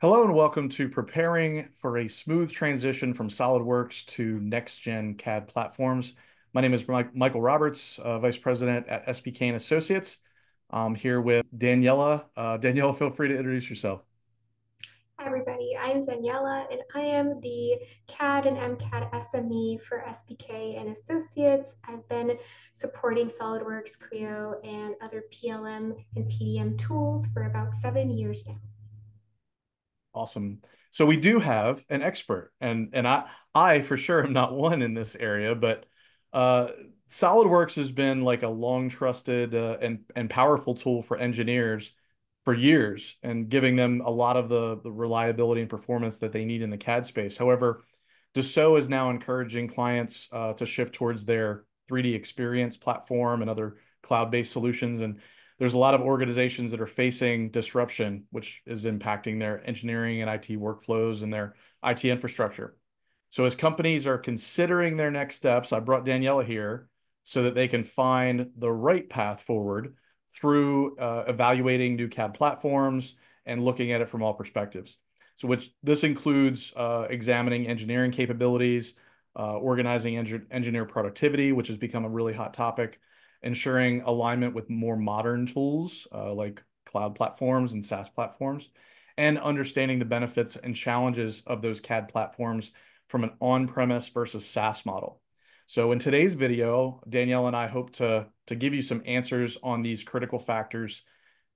Hello and welcome to Preparing for a Smooth Transition from Solidworks to Next-Gen CAD Platforms. My name is Michael Roberts, Vice President at SPK and Associates. I'm here with Daniela. Daniela, feel free to introduce yourself. Hi everybody, I'm Daniela and I am the CAD and MCAD SME for SPK and Associates. I've been supporting SolidWorks, Creo, and other PLM and PDM tools for about 7 years now. Awesome. So we do have an expert, and I for sure am not one in this area, but uh, SolidWorks has been like a long trusted and powerful tool for engineers for years, and giving them a lot of the reliability and performance that they need in the CAD space. However, Dassault is now encouraging clients to shift towards their 3D experience platform and other cloud-based solutions, and there's a lot of organizations that are facing disruption, which is impacting their engineering and IT workflows and their IT infrastructure. So as companies are considering their next steps, I brought Daniela here so that they can find the right path forward through evaluating new CAD platforms and looking at it from all perspectives. So which this includes examining engineering capabilities, organizing engineer productivity, which has become a really hot topic, ensuring alignment with more modern tools like cloud platforms and SaaS platforms, and understanding the benefits and challenges of those CAD platforms from an on-premise versus SaaS model. So in today's video, Danielle and I hope to give you some answers on these critical factors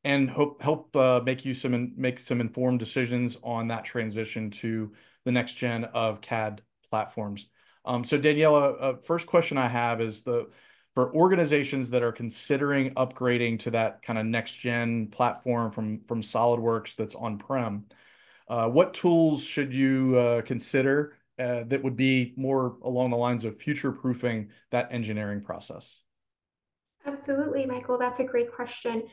and help make some informed decisions on that transition to the next gen of CAD platforms. So Daniela, first question I have is for organizations that are considering upgrading to that kind of next gen platform from SolidWorks that's on-prem, what tools should you consider that would be more along the lines of future-proofing that engineering process? Absolutely, Michael. That's a great question.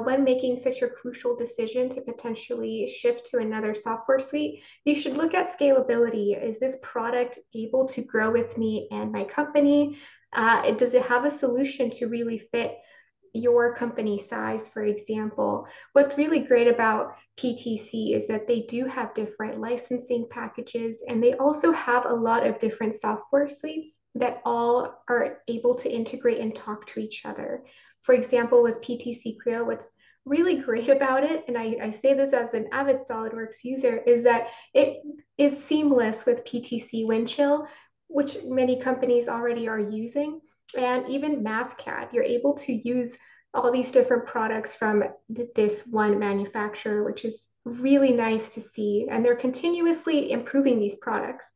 When making such a crucial decision to potentially shift to another software suite, you should look at scalability. Is this product able to grow with me and my company? Does it have a solution to really fit your company size, for example? What's really great about PTC is that they do have different licensing packages and they also have a lot of different software suites that all are able to integrate and talk to each other. For example, with PTC Creo, what's really great about it, and I say this as an avid SolidWorks user, is that it is seamless with PTC Windchill, which many companies already are using, and even MathCAD. You're able to use all these different products from this one manufacturer, which is really nice to see. And they're continuously improving these products.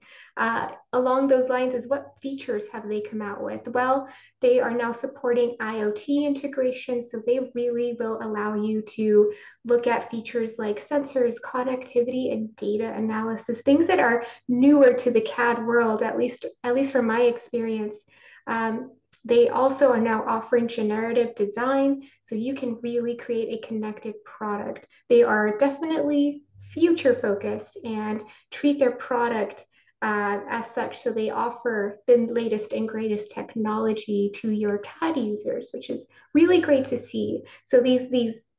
Along those lines is what features have they come out with? Well, they are now supporting IoT integration, so they really will allow you to look at features like sensors, connectivity, and data analysis, things that are newer to the CAD world, at least from my experience. They also are now offering generative design, so you can really create a connected product. They are definitely future focused and treat their product as such. So they offer the latest and greatest technology to your CAD users, which is really great to see. So these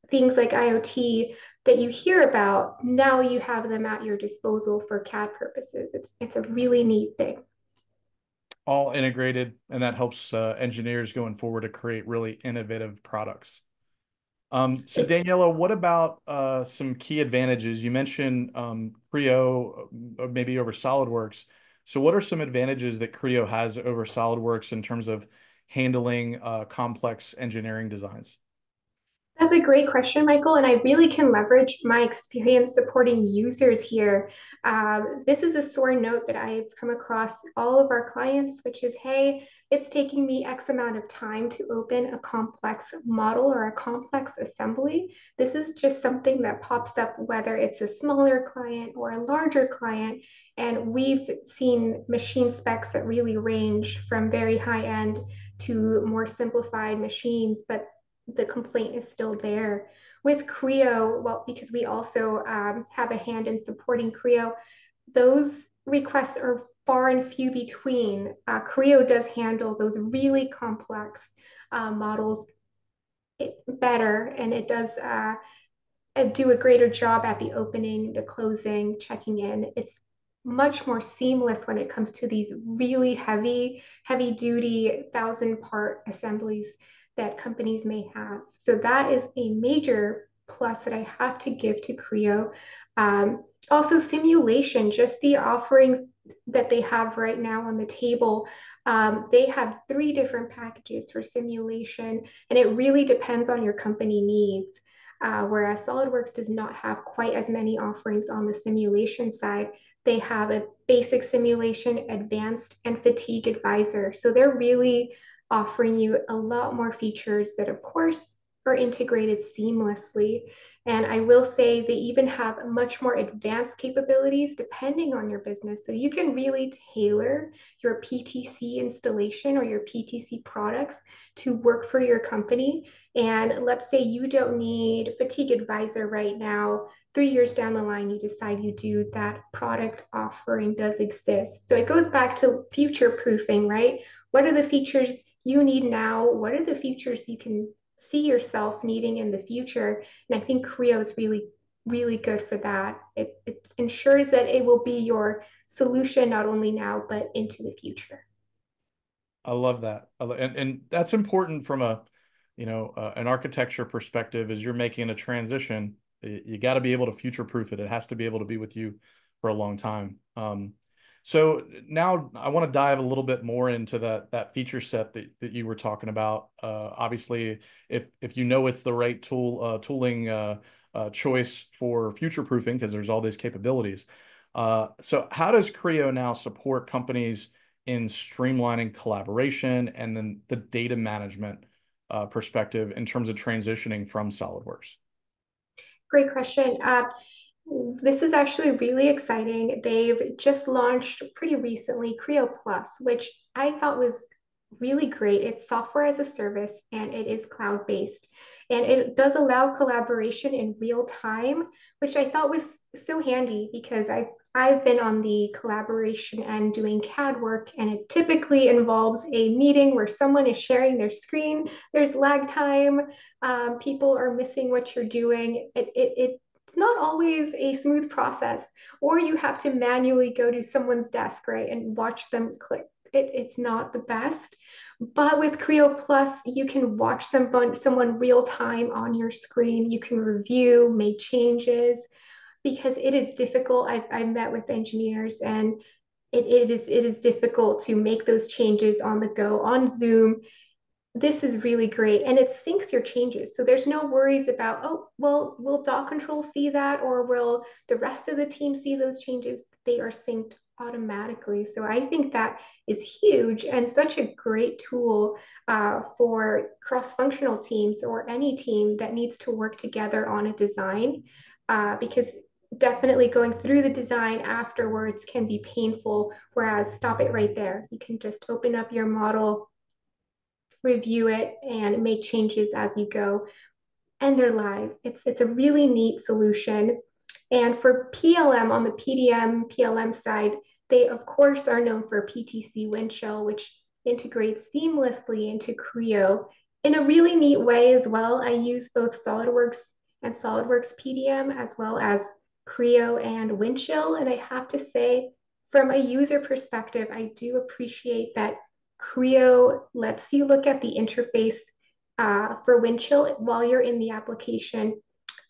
things like IoT that you hear about, now you have them at your disposal for CAD purposes. It's a really neat thing. All integrated, and that helps engineers going forward to create really innovative products. So Daniela, what about some key advantages? You mentioned Creo maybe over SolidWorks. So what are some advantages that Creo has over SolidWorks in terms of handling complex engineering designs? That's a great question, Michael, and I really can leverage my experience supporting users here. This is a sore note that I've come across all of our clients, which is, hey, it's taking me X amount of time to open a complex model or a complex assembly. This is just something that pops up, whether it's a smaller client or a larger client. And we've seen machine specs that really range from very high end to more simplified machines, but the complaint is still there. With Creo, well, because we also have a hand in supporting Creo, those requests are far and few between. Creo does handle those really complex models better, and it does do a greater job at the opening, the closing, checking in. It's much more seamless when it comes to these really heavy duty 1,000 part assemblies that companies may have. So that is a major plus that I have to give to Creo. Also, simulation, just the offerings that they have right now on the table. They have 3 different packages for simulation, and it really depends on your company needs. Whereas SolidWorks does not have quite as many offerings on the simulation side. They have a basic simulation, advanced, and fatigue advisor. So they're really offering you a lot more features that, of course, are integrated seamlessly. And I will say they even have much more advanced capabilities depending on your business. So you can really tailor your PTC installation or your PTC products to work for your company. And let's say you don't need Fatigue Advisor right now. 3 years down the line, you decide you do, that product offering does exist. So it goes back to future proofing, right? What are the features you need now? What are the features you can see yourself needing in the future? And I think Creo is really good for that. It ensures that it will be your solution not only now, but into the future. I love that. And that's important from a, an architecture perspective as you're making a transition. You got to be able to future proof it. It has to be able to be with you for a long time. So now I want to dive a little bit more into that feature set that you were talking about. Obviously, if you know it's the right tooling choice for future proofing, because there's all these capabilities. So how does Creo now support companies in streamlining collaboration and then the data management perspective in terms of transitioning from SolidWorks? Great question. This is actually really exciting. They've just launched pretty recently Creo Plus, which I thought was really great. It's software as a service and it is cloud based. And it does allow collaboration in real time, which I thought was so handy because I've been on the collaboration end doing CAD work, and it typically involves a meeting where someone is sharing their screen. There's lag time. People are missing what you're doing. It's not always a smooth process, or you have to manually go to someone's desk, right, and watch them click. It's not the best. But with Creo Plus, you can watch someone real time on your screen. You can review, make changes, because it is difficult. I've met with engineers, and it is difficult to make those changes on the go on Zoom. This is really great, and it syncs your changes. So there's no worries about, oh, well, will dot control see that, or will the rest of the team see those changes? They are synced automatically. So I think that is huge and such a great tool for cross-functional teams or any team that needs to work together on a design, because definitely going through the design afterwards can be painful, whereas stop it right there. You can just open up your model, review it, and make changes as you go. And they're live. It's a really neat solution. And for PLM, on the PDM PLM side, they of course are known for PTC Windchill, which integrates seamlessly into Creo in a really neat way as well. I use both SolidWorks and SolidWorks PDM as well as Creo and Windchill. And I have to say, from a user perspective, I do appreciate that Creo lets you look at the interface for Windchill while you're in the application.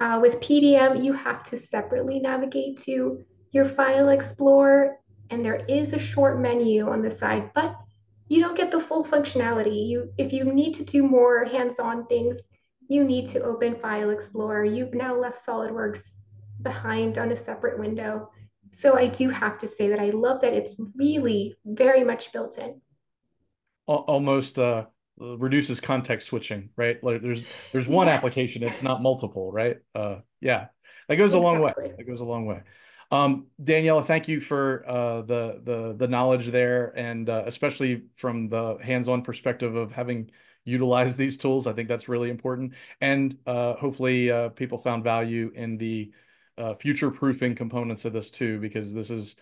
With PDM, you have to separately navigate to your File Explorer, and there is a short menu on the side, but you don't get the full functionality. If you need to do more hands-on things, you need to open File Explorer. You've now left SolidWorks behind on a separate window. So I do have to say that I love that it's really very much built in. Almost reduces context switching, right? Like there's one Yes, application, it's not multiple, right? Yeah, that goes a long way. exactly. That goes a long way. Daniela, thank you for the knowledge there, and especially from the hands-on perspective of having utilized these tools. I think that's really important, and hopefully people found value in the future-proofing components of this too, because this is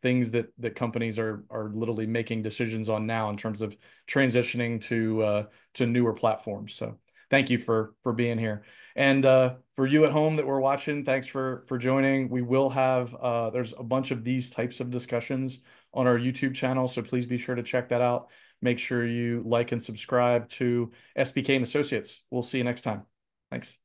things that companies are literally making decisions on now in terms of transitioning to newer platforms. So Thank you for being here. And for you at home that we're watching, thanks for joining. We will have there's a bunch of these types of discussions on our YouTube channel, so please be sure to check that out. Make sure you like and subscribe to SPK and Associates. We'll see you next time. Thanks.